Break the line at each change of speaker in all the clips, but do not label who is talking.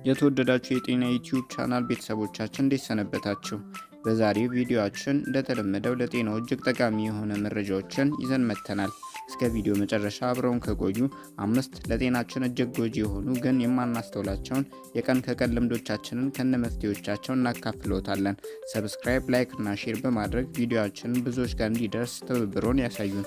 የተወደዳችሁ የጤና ዩቲዩብ ቻናል ቤተሰቦቻችን እንዴት ሰነበታችሁ? በዛሬው ቪዲዮአችን እንደተለመደው ለጤናው እጅግ ጠቃሚ የሆነ መረጃዎችን ይዘን መጥተናል። እስከ ቪዲዮ መጨረሻ አብረውን ከቆዩ 5 ለጤናችን እጅግ ጎጂ የሆኑ ግን የማናስተውላቸውን የቀን ከቀን ልምዶቻችንን ከነመፍትሄዎቻቸው እናካፍሎታለን። ሰብስክራይብ፣ ላይክ እና ሼር በማድረግ ቪዲዮአችንን ብዙዎች ጋር እንዲደርስ ትብብሮን ያሳዩን።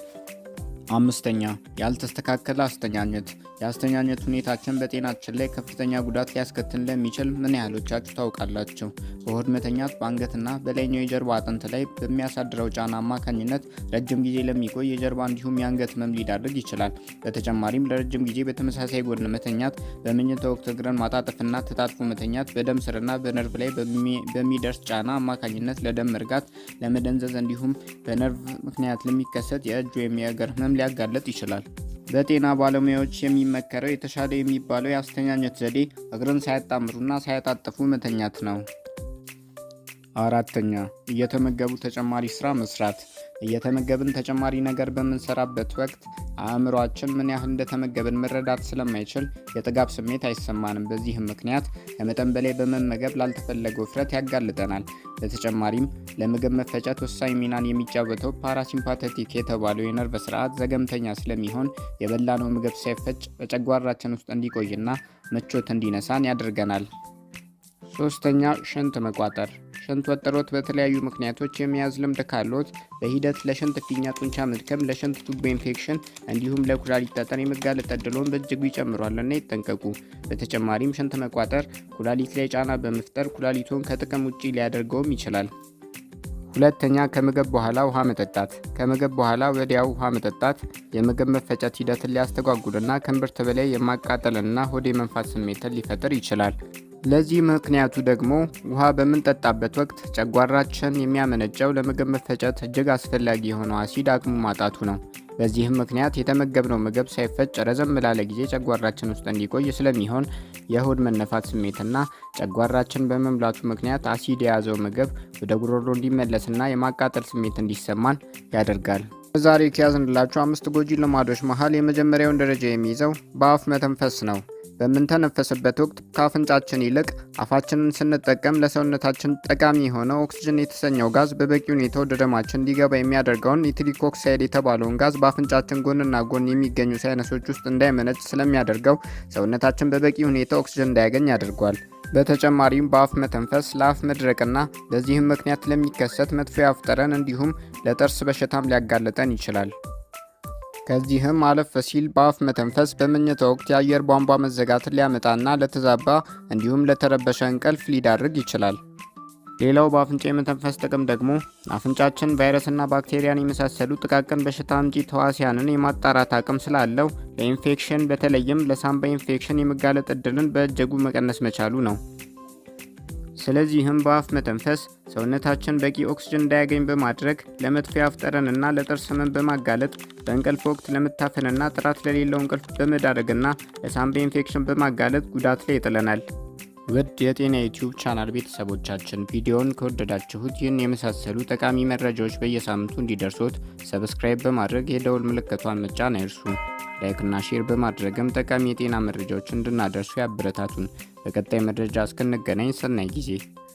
5ኛ ያልተስተካከለ አስተኛኘት። የአስተኛኘት ሁኔታችን በጤናችን ላይ ከፍተኛ ጉዳት ሊያስከትል እንደሚችል ምን ያህሎቻችሁ ታውቃላችሁ? በሆድ መተኛት በአንገትና በላይኛው የጀርባ አጥንት ላይ በሚያሳድረው ጫና አማካኝነት ረጅም ጊዜ ለሚቆይ የጀርባ እንዲሁም የአንገት ህመም ሊዳርግ ይችላል። በተጨማሪም ለረጅም ጊዜ በተመሳሳይ ጎን መተኛት፣ በመኝታ ወቅት እግርን ማጣጠፍና ተጣጥፎ መተኛት በደም ስርና በነርቭ ላይ በሚደርስ ጫና አማካኝነት ለደም መርጋት፣ ለመደንዘዝ እንዲሁም በነርቭ ምክንያት ለሚከሰት የእጅ ወይም የእግር ህመም ሊያጋለጥ ይችላል። በጤና ባለሙያዎች የሚመከረው የተሻለ የሚባለው የአስተኛኘት ዘዴ እግርን ሳያጣምሩና ሳያጣጥፉ መተኛት ነው። 4ኛ እየተመገቡ ተጨማሪ ስራ መስራት። እየተመገብን ተጨማሪ ነገር በምንሰራበት ወቅት አእምሯችን ምን ያህል እንደተመገብን መረዳት ስለማይችል የጥጋብ ስሜት አይሰማንም። በዚህም ምክንያት ከመጠን በላይ በመመገብ ላልተፈለገ ውፍረት ያጋልጠናል። በተጨማሪም ለምግብ መፈጨት ወሳኝ ሚናን የሚጫወተው ፓራሲምፓቴቲክ የተባለው የነርቭ ስርዓት ዘገምተኛ ስለሚሆን የበላነው ምግብ ሳይፈጭ በጨጓራችን ውስጥ እንዲቆይና ምቾት እንዲነሳን ያደርገናል። 3ኛ ሽንት መቋጠር። ሽንት ወጥሮት በተለያዩ ምክንያቶች የሚያዝ ልምድ ካሎት በሂደት ለሽንት ፊኛ ጡንቻ መድከም፣ ለሽንት ቱቦ ኢንፌክሽን እንዲሁም ለኩላሊት ጠጠር የመጋለጥ ዕድልዎን በእጅጉ ይጨምሯልና ይጠንቀቁ። በተጨማሪም ሽንት መቋጠር ኩላሊት ላይ ጫና በመፍጠር ኩላሊቶን ከጥቅም ውጪ ሊያደርገውም ይችላል። 2ኛ ከምግብ በኋላ ውሃ መጠጣት። ከምግብ በኋላ ወዲያው ውሃ መጠጣት የምግብ መፈጨት ሂደትን ሊያስተጓጉልና ከእምብርት በላይ የማቃጠልና ሆድ የመንፋት ስሜትን ሊፈጥር ይችላል። ለዚህ ምክንያቱ ደግሞ ውሃ በምንጠጣበት ወቅት ጨጓራችን የሚያመነጨው ለምግብ መፈጨት እጅግ አስፈላጊ የሆነው አሲድ አቅሙ ማጣቱ ነው። በዚህም ምክንያት የተመገብነው ምግብ ሳይፈጭ ረዘም ላለ ጊዜ ጨጓራችን ውስጥ እንዲቆይ ስለሚሆን የሆድ መነፋት ስሜትና ጨጓራችን በመምላቱ ምክንያት አሲድ የያዘው ምግብ ወደ ጉሮሮ እንዲመለስና የማቃጠል ስሜት እንዲሰማን ያደርጋል። ዛሬ ከያዝንላችሁ 5 ጎጂ ልማዶች መሃል የመጀመሪያውን ደረጃ የሚይዘው በአፍ መተንፈስ ነው። በምንተነፈስበት ወቅት ከአፍንጫችን ይልቅ አፋችንን ስንጠቀም ለሰውነታችን ጠቃሚ የሆነው ኦክስጅን የተሰኘው ጋዝ በበቂ ሁኔታ ወደ ደማችን እንዲገባ የሚያደርገውን ናይትሪክ ኦክሳይድ የተባለውን ጋዝ በአፍንጫችን ጎንና ጎን የሚገኙ ሳይነሶች ውስጥ እንዳይመነጭ ስለሚያደርገው ሰውነታችን በበቂ ሁኔታ ኦክስጅን እንዳያገኝ ያደርጓል። በተጨማሪም በአፍ መተንፈስ ለአፍ መድረቅና በዚህም ምክንያት ለሚከሰት መጥፎ የአፍ ጠረን እንዲሁም ለጥርስ በሽታም ሊያጋልጠን ይችላል። ከዚህም አለፍ ሲል በአፍ መተንፈስ በመኝታ ወቅት የአየር ቧንቧ መዘጋትን ሊያመጣና ለተዛባ እንዲሁም ለተረበሸ እንቅልፍ ሊዳርግ ይችላል። ሌላው በአፍንጫ የመተንፈስ ጥቅም ደግሞ አፍንጫችን ቫይረስና ባክቴሪያን የመሳሰሉ ጥቃቅን በሽታ አምጪ ተዋሲያንን የማጣራት አቅም ስላለው ለኢንፌክሽን በተለይም ለሳምባ ኢንፌክሽን የመጋለጥ ዕድልን በእጅጉ መቀነስ መቻሉ ነው። ስለዚህም በአፍ መተንፈስ ሰውነታችን በቂ ኦክስጅን እንዳያገኝ በማድረግ ለመጥፎ የአፍ ጠረንና ለጥርስ ህመም በማጋለጥ በእንቅልፍ ወቅት ለመታፈንና ጥራት ለሌለው እንቅልፍ በመዳረግና ለሳምባ ኢንፌክሽን በማጋለጥ ጉዳት ላይ ይጥለናል። ውድ የጤና ዩቲዩብ ቻናል ቤተሰቦቻችን ቪዲዮውን ከወደዳችሁት ይህን የመሳሰሉ ጠቃሚ መረጃዎች በየሳምንቱ እንዲደርሶት ሰብስክራይብ በማድረግ የደውል ምልክቷን መጫን አይርሱ። ላይክና ሼር በማድረግም ጠቃሚ የጤና መረጃዎች እንድናደርሱ ያበረታቱን። በቀጣይ መረጃ እስክንገናኝ ሰናይ ጊዜ